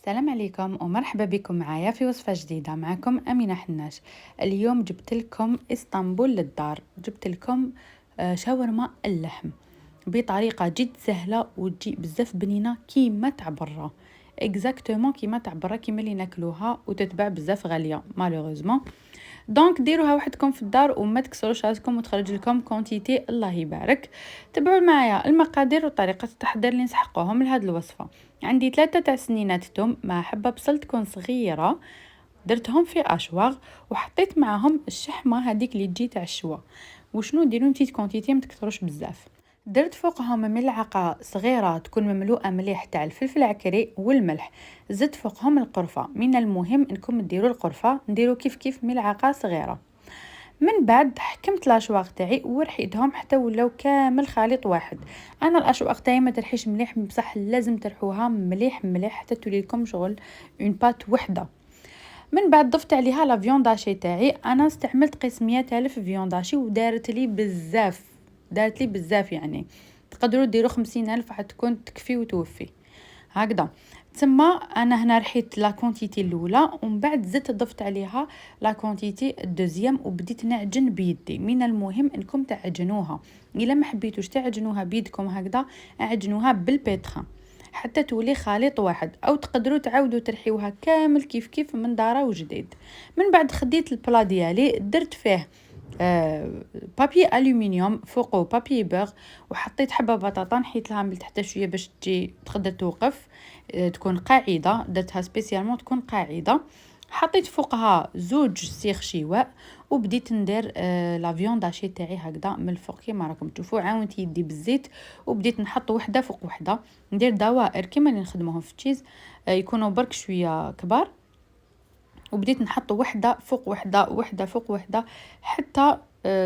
السلام عليكم ومرحبا بكم معايا في وصفة جديدة. معكم أمينة حناش. اليوم جبت لكم اسطنبول للدار. جبت لكم شاورما اللحم بطريقة جد سهلة وتجي بزاف بنينة كيما تاع برا، اكزاكتومون كيما تاع برا، كيما اللي ناكلوها وتتباع بزاف غالية مالوغوزمون. دونك ديروها وحدكم في الدار وما تكسروش راسكم وتخرج لكم كونتيتي الله يبارك. تبعوا معايا المقادير وطريقه التحضير اللي نسحقوهم لهذه الوصفه. عندي 3 تاع سنينات توم مع حبه بصل تكون صغيره، درتهم في اشواغ وحطيت معاهم الشحمه هذيك اللي تجي تاع الشوا. وشنو نديرو نتيت كونتيتي ما تكثروش بزاف. درت فوقهم ملعقه صغيره تكون مملوءه مليح تاع الفلفل العكري والملح. زدت فوقهم القرفه، من المهم انكم ديروا القرفه، نديروا كيف ملعقه صغيره. من بعد حكمت الاشواق تاعي ورحيتهم حتى ولاو كامل خليط واحد. انا الاشواق تاعي ما ترحيش مليح، بصح لازم ترحوها مليح حتى تولي لكم شغل اون بات وحده. من بعد ضفت عليها لا فيونداشي تاعي. انا استعملت قسم 100,000 فيونداشي ودارت لي بزاف يعني. تقدروا ديروا 50,000 حتكون تكفي وتوفي هكذا. تسمى انا هنا رحيت لا كونتيتي الاولى ومن بعد زدت ضفت عليها لا كونتيتي الدوزيام وبديت نعجن بيدي. من المهم انكم تعجنوها، الا ما حبيتوش تعجنوها بيدكم هكذا عجنوها بالبيتخا حتى تولي خليط واحد، او تقدروا تعاودوا ترحيوها كامل كيف من دارة وجديد. من بعد خديت البلا ديالي درت فيه بابي الومنيوم فوقه بابي بوغ، وحطيت حبه بطاطا نحيت لها من تحت شويه باش تجي تقدر توقف، تكون قاعده، درتها سبيسيالمون تكون قاعده. حطيت فوقها 2 سيخ شواء وبديت ندير لا فيونداشي تاعي هكذا من الفوق كيما راكم تشوفوا. عاونت يدي بالزيت وبديت نحط وحده فوق وحده، ندير دوائر كيما اللي نخدموهم في التشيز، يكونوا برك شويه كبار. وبديت نحط وحده فوق وحده وحده فوق وحده حتى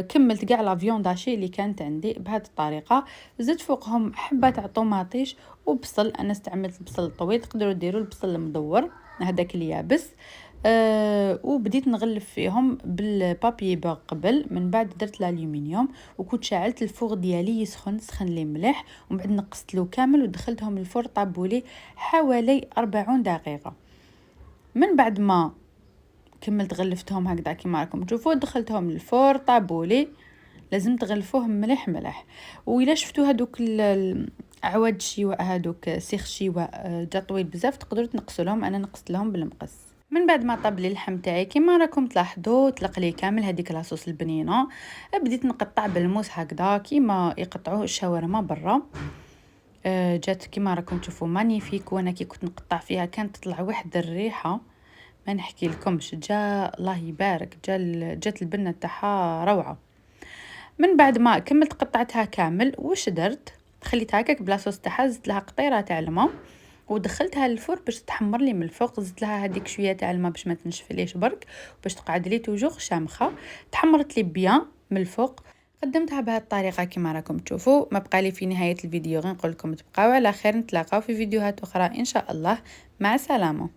كملت كاع لا فيونداشي اللي كانت عندي بهذه الطريقه. زدت فوقهم حبه تاع طوماطيش وبصل. انا استعملت البصل الطويل، تقدروا ديروا البصل المدور هذاك اليابس. وبديت نغلف فيهم بالبابي بوغ قبل. من بعد درت الالومنيوم وكنت شعلت الفوغ ديالي يسخن لي مليح، ومن بعد نقصت له كامل ودخلتهم الفرن طابوا لي حوالي 40 دقيقه. من بعد ما كملت غلفتهم هكذا كيما راكم تشوفوا، دخلتهم للفور طابولي. لازم تغلفوهم مليح. وإلا شفتوا هذوك عواد الشواء، هذوك سيخ الشواء جا طويل بزاف، تقدروا تنقصوا لهم. انا نقصت لهم بالمقص. من بعد ما طاب لي اللحم تاعي كيما راكم تلاحظوا طلق لي كامل هذيك لاصوص البنينه، بديت نقطع بالموس هكذا كيما يقطعوا الشاورما برا. جات كيما راكم تشوفوا مانيفيك، وانا كي كنت نقطع فيها كانت تطلع واحد الريحه ما نحكي لكمش. جا الله يبارك، جات البنه تاعها روعه. من بعد ما كملت قطعتها كامل، واش درت؟ خليتها هكاك بلا صوص تاعها، زدت لها قطيره تاع الماء ودخلتها للفور باش تحمر لي من الفوق. زدت لها هذيك شويه تاع الماء باش ما تنشفليش برك، باش تقعد لي توجور شامخه. تحمرت لي بيان من الفوق. قدمتها بهذه الطريقه كما راكم تشوفوا. ما بقى لي في نهايه الفيديو غير نقول لكم تبقاو على خير، نتلاقاو في فيديوهات اخرى ان شاء الله. مع السلامه.